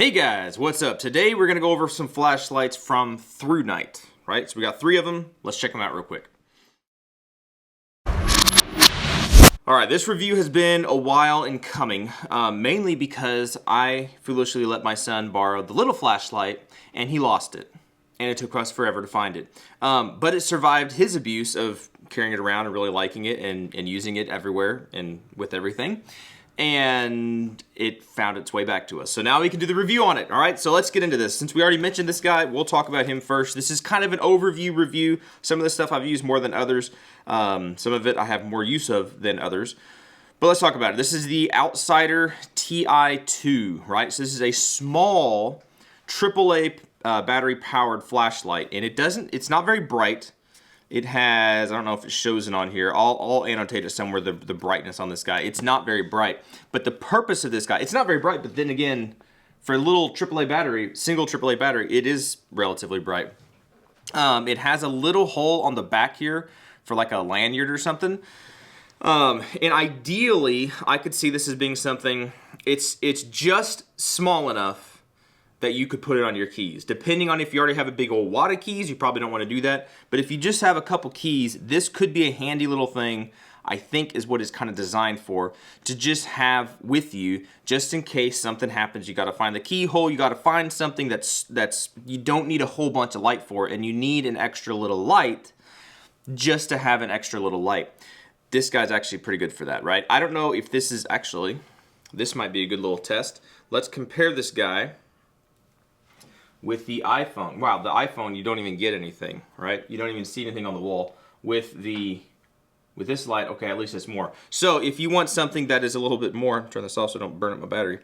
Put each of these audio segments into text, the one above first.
Hey guys, what's up? Today we're going to go over some flashlights from Thrunite, right? So we got 3 of them. Let's check them out real quick. Alright, this review has been a while in coming, mainly because I foolishly let my son borrow the little flashlight and he lost it. And it took us forever to find it. But it survived his abuse of carrying it around and really liking it and using it everywhere and with everything. And it found its way back to us. So now we can do the review on it. All right, so let's get into this. Since we already mentioned this guy, we'll talk about him first. This is kind of an overview review. Some of this stuff I've used more than others. Some of it I have more use of than others. But let's talk about it. This is the Outsider TI2, right? So this is a small AAA battery-powered flashlight, and it's not very bright. It has, I don't know if it shows it on here. I'll annotate it somewhere, the brightness on this guy. It's not very bright. But the purpose of this guy, it's not very bright, but then again, for a little AAA battery, single AAA battery, it is relatively bright. It has a little hole on the back here for like a lanyard or something. And ideally, I could see this as being something, it's just small enough that you could put it on your keys. Depending on if you already have a big old wad of keys, you probably don't want to do that. But if you just have a couple keys, this could be a handy little thing, I think is what it's kind of designed for, to just have with you, just in case something happens. You got to find the keyhole, you got to find something that's you don't need a whole bunch of light for, and you need an extra little light just to have an extra little light. This guy's actually pretty good for that, right? I don't know if this is actually, this might be a good little test. Let's compare this guy with the iPhone. Wow, the iPhone, you don't even get anything, right? You don't even see anything on the wall. With this light, okay, at least it's more. So if you want something that is a little bit more, turn this off so I don't burn up my battery.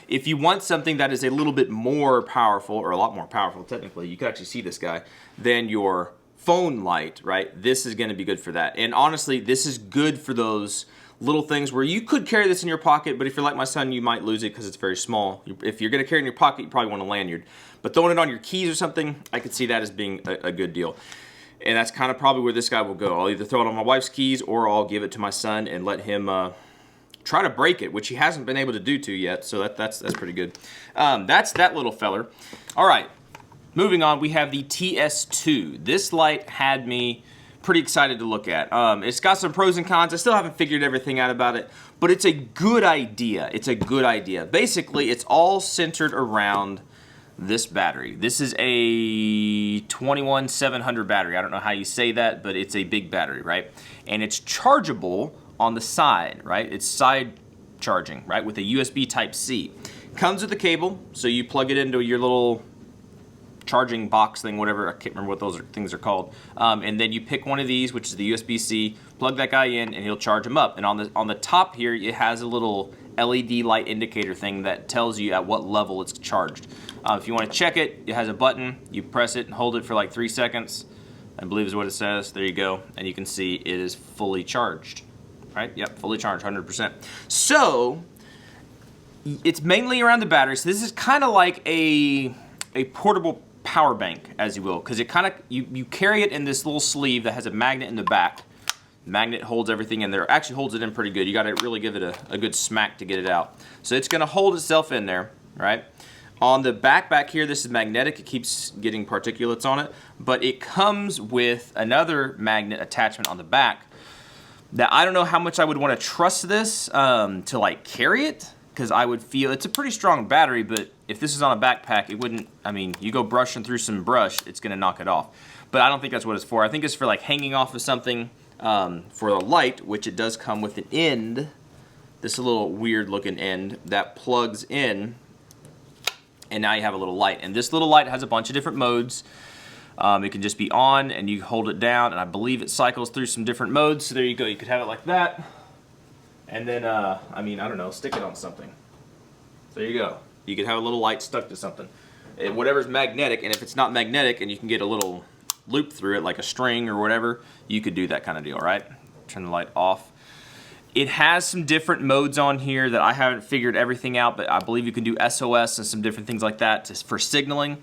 If you want something that is a little bit more powerful, or a lot more powerful technically, you can actually see this guy, than your phone light, right? This is gonna be good for that. And honestly, this is good for those little things where you could carry this in your pocket, but if you're like my son, you might lose it because it's very small. If you're gonna carry it in your pocket, you probably want a lanyard. But throwing it on your keys or something, I could see that as being a good deal. And that's kind of probably where this guy will go. I'll either throw it on my wife's keys or I'll give it to my son and let him try to break it, which he hasn't been able to do yet, so that's pretty good. That's that little feller. All right, moving on, we have the TS2. This light had me pretty excited to look at. It's got some pros and cons. I still haven't figured everything out about it, but it's a good idea. It's a good idea. Basically, it's all centered around this battery. This is a 21700 battery. I don't know how you say that, but it's a big battery, right? And it's chargeable on the side, right? It's side charging, right? With a USB Type-C. Comes with a cable, so you plug it into your little charging box thing, whatever, I can't remember what those things are called. And then you pick one of these, which is the USB-C, plug that guy in, and he'll charge them up. And on the top here, it has a little LED light indicator thing that tells you at what level it's charged. If you want to check it, it has a button. You press it and hold it for like 3 seconds, I believe is what it says. There you go. And you can see it is fully charged, right? Yep, fully charged, 100%. So it's mainly around the battery. So this is kind of like a portable power bank, as you will, because it kind of, you carry it in this little sleeve that has a magnet in the back. The magnet holds everything in there. Actually holds it in pretty good. You got to really give it a good smack to get it out. So it's going to hold itself in there, right? On the back here, this is magnetic. It keeps getting particulates on it, but it comes with another magnet attachment on the back that I don't know how much I would want to trust this to like carry it, because I would feel it's a pretty strong battery, but if this is on a backpack, it wouldn't, I mean, you go brushing through some brush, it's going to knock it off. But I don't think that's what it's for. I think it's for like hanging off of something for the light, which it does come with an end, this little weird looking end that plugs in, and now you have a little light. And this little light has a bunch of different modes. It can just be on and you hold it down, and I believe it cycles through some different modes. So there you go, you could have it like that. And then, I mean, I don't know, stick it on something. So there you go. You could have a little light stuck to something. Whatever's magnetic, and if it's not magnetic and you can get a little loop through it, like a string or whatever, you could do that kind of deal, right? Turn the light off. It has some different modes on here that I haven't figured everything out, but I believe you can do SOS and some different things like that for signaling.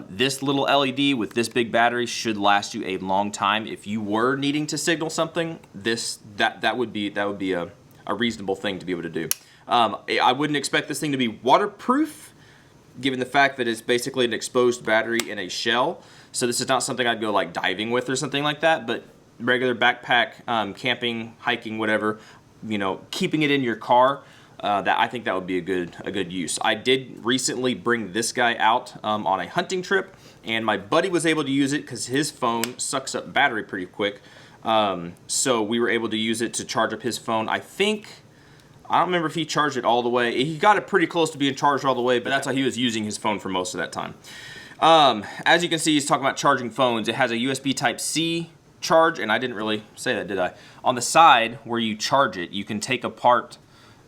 This little LED with this big battery should last you a long time. If you were needing to signal something, that would be a reasonable thing to be able to do. I wouldn't expect this thing to be waterproof, given the fact that it's basically an exposed battery in a shell. So this is not something I'd go like diving with or something like that, but regular backpack, camping, hiking, whatever, you know, keeping it in your car, that I think that would be a good use. I did recently bring this guy out on a hunting trip, and my buddy was able to use it because his phone sucks up battery pretty quick. So we were able to use it to charge up his phone. I don't remember if he charged it all the way. He got it pretty close to being charged all the way, but that's how he was using his phone for most of that time. As you can see, he's talking about charging phones. It has a USB Type-C charge, and I didn't really say that, did I? On the side where you charge it, you can take apart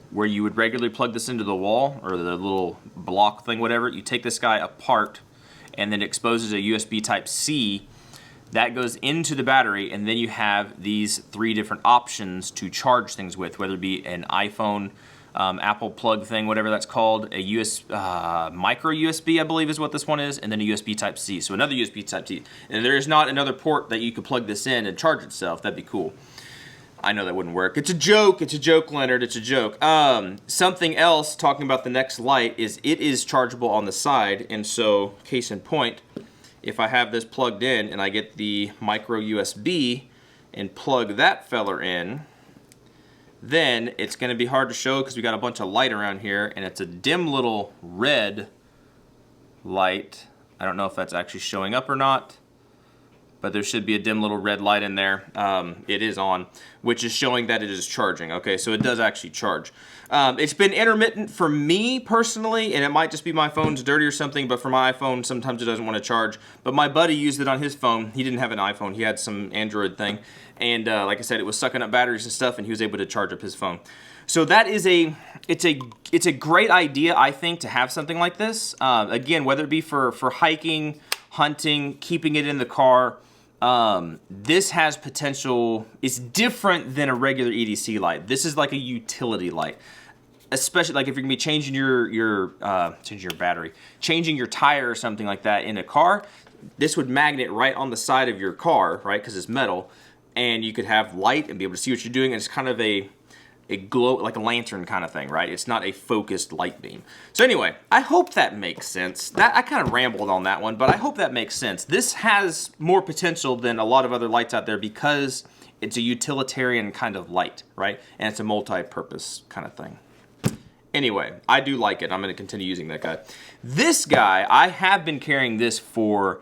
where you would regularly plug this into the wall or the little block thing, whatever. You take this guy apart and then it exposes a USB Type-C. That goes into the battery, and then you have these 3 different options to charge things with, whether it be an iPhone, Apple plug thing, whatever that's called, a micro USB, I believe is what this one is, and then a USB Type-C. So another USB Type-C. And there is not another port that you could plug this in and charge itself. That'd be cool. I know that wouldn't work. It's a joke, Leonard, it's a joke. Something else, talking about the next light, is it is chargeable on the side, and so, case in point, if I have this plugged in and I get the micro USB and plug that feller in, then it's gonna be hard to show because we got a bunch of light around here, and it's a dim little red light. I don't know if that's actually showing up or not, but there should be a dim little red light in there. It is on, which is showing that it is charging. Okay, so it does actually charge. It's been intermittent for me personally, and it might just be my phone's dirty or something, but for my iPhone, sometimes it doesn't want to charge. But my buddy used it on his phone. He didn't have an iPhone, he had some Android thing. And like I said, it was sucking up batteries and stuff, and he was able to charge up his phone. So that is it's a great idea, I think, to have something like this. Again, whether it be for hiking, hunting, keeping it in the car, this has potential. It's different than a regular EDC light. This is like a utility light, especially like if you're gonna be changing your battery, changing your tire or something like that in a car. This would magnet right on the side of your car, right? Because it's metal, and you could have light and be able to see what you're doing. And it's kind of a glow, like a lantern kind of thing, right? It's not a focused light beam. So anyway, I hope that makes sense. That I kind of rambled on that one, but I hope that makes sense. This has more potential than a lot of other lights out there because it's a utilitarian kind of light, right? And it's a multi-purpose kind of thing. Anyway, I do like it. I'm going to continue using that guy. This guy, I have been carrying this for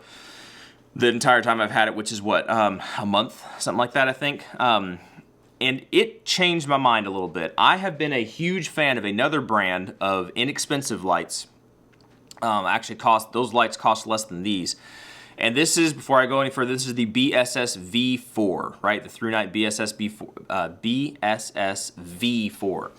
the entire time I've had it, which is what, a month, something like that, I think. And it changed my mind a little bit. I have been a huge fan of another brand of inexpensive lights. Actually, those lights cost less than these. And this is, before I go any further, this is the BSS V4, right? The Thrunite BSS V4.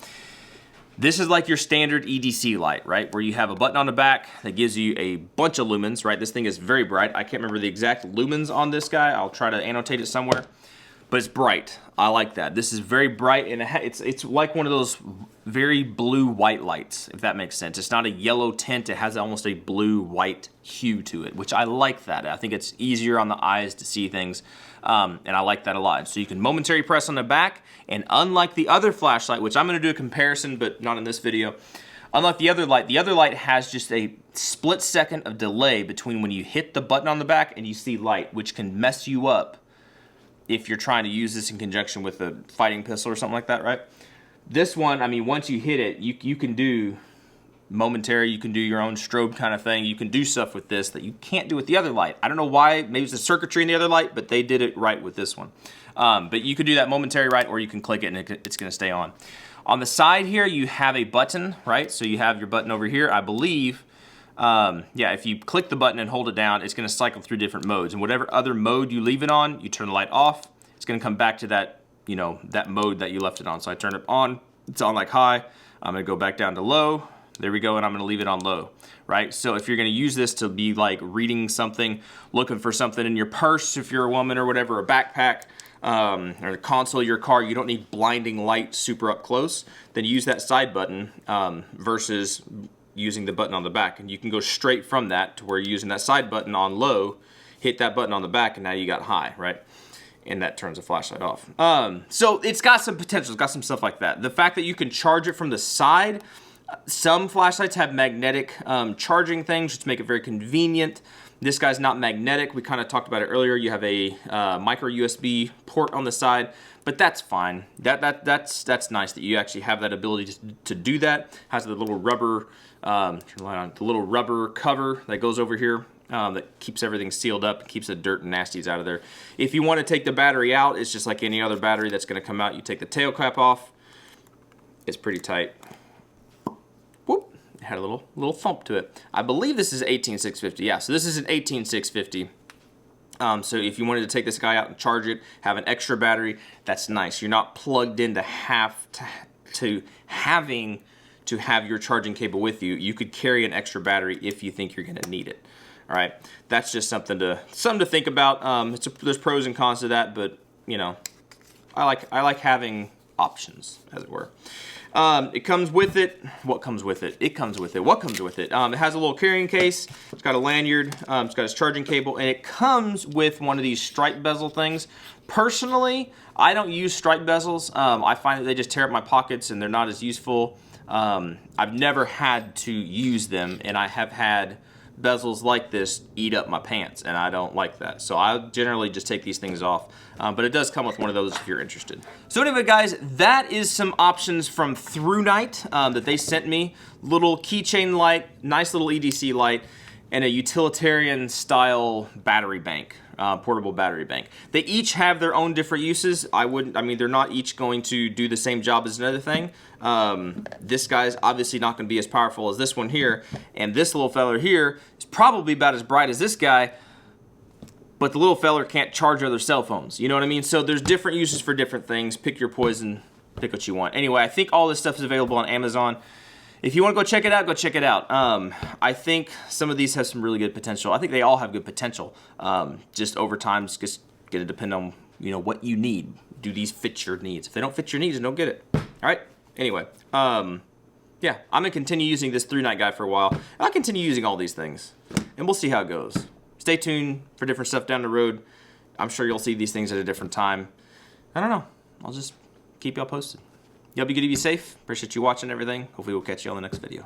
This is like your standard EDC light, right? Where you have a button on the back that gives you a bunch of lumens, right? This thing is very bright. I can't remember the exact lumens on this guy. I'll try to annotate it somewhere. But it's bright. I like that. This is very bright, and it's like one of those very blue-white lights, if that makes sense. It's not a yellow tint. It has almost a blue-white hue to it, which I like that. I think it's easier on the eyes to see things, and I like that a lot. So you can momentary press on the back, and unlike the other flashlight, which I'm going to do a comparison, but not in this video, unlike the other light has just a split second of delay between when you hit the button on the back and you see light, which can mess you up if you're trying to use this in conjunction with a fighting pistol or something like that, right? This one, I mean, once you hit it, you can do momentary, you can do your own strobe kind of thing. You can do stuff with this that you can't do with the other light. I don't know why, maybe it's the circuitry in the other light, but they did it right with this one. But you could do that momentary, right, or you can click it and it's gonna stay on. On the side here, you have a button, right? So you have your button over here, I believe. Yeah, if you click the button and hold it down, it's going to cycle through different modes. And whatever other mode you leave it on, you turn the light off, it's going to come back to that, you know, that mode that you left it on. So I turn it on, it's on like high. I'm going to go back down to low. There we go, and I'm going to leave it on low, right? So if you're going to use this to be like reading something, looking for something in your purse if you're a woman or whatever, a backpack, or the console of your car, you don't need blinding light super up close, then use that side button versus using the button on the back. And you can go straight from that to where you're using that side button on low, hit that button on the back, and now you got high, right? And that turns the flashlight off. So it's got some potential, it's got some stuff like that. The fact that you can charge it from the side, Some flashlights have magnetic charging things, which make it very convenient. This guy's not magnetic. We kind of talked about it earlier. You have a micro USB port on the side, but that's fine. That's nice that you actually have that ability to do that. Has the little rubber, turn the light on, the little rubber cover that goes over here that keeps everything sealed up, keeps the dirt and nasties out of there. If you want to take the battery out, it's just like any other battery that's going to come out. You take the tail cap off. It's pretty tight. Whoop. It had a little thump to it. I believe this is 18650. Yeah, so this is an 18650. So if you wanted to take this guy out and charge it, have an extra battery, that's nice. You're not plugged in to having to have your charging cable with you. You could carry an extra battery if you think you're going to need it. All right, that's just something to think about. There's pros and cons to that, but you know, I like having options, as it were. It comes with it. What comes with it? It comes with it. What comes with it? It has a little carrying case. It's got a lanyard. It's got its charging cable, and it comes with one of these stripe bezel things. Personally, I don't use stripe bezels. I find that they just tear up my pockets, and they're not as useful. I've never had to use them, and I have had bezels like this eat up my pants, and I don't like that. So I generally just take these things off, but it does come with one of those if you're interested. So anyway, guys, that is some options from Thrunite that they sent me. Little keychain light, nice little EDC light, and a utilitarian style battery bank, portable battery bank. They each have their own different uses. I mean, they're not each going to do the same job as another thing. This guy's obviously not going to be as powerful as this one here, and this little feller here is probably about as bright as this guy, but the little feller can't charge other cell phones. You know what I mean? So there's different uses for different things. Pick your poison, pick what you want. Anyway, I think all this stuff is available on Amazon. If you want to go check it out, go check it out. I think some of these have some really good potential. I think they all have good potential. Just over time, it's just going to depend on, you know, what you need. Do these fit your needs? If they don't fit your needs, don't get it. All right? Anyway, yeah, I'm going to continue using this Thrunite guy for a while. And I'll continue using all these things, and we'll see how it goes. Stay tuned for different stuff down the road. I'm sure you'll see these things at a different time. I don't know. I'll just keep y'all posted. Y'all be good to be safe. Appreciate you watching everything. Hopefully we'll catch you on the next video.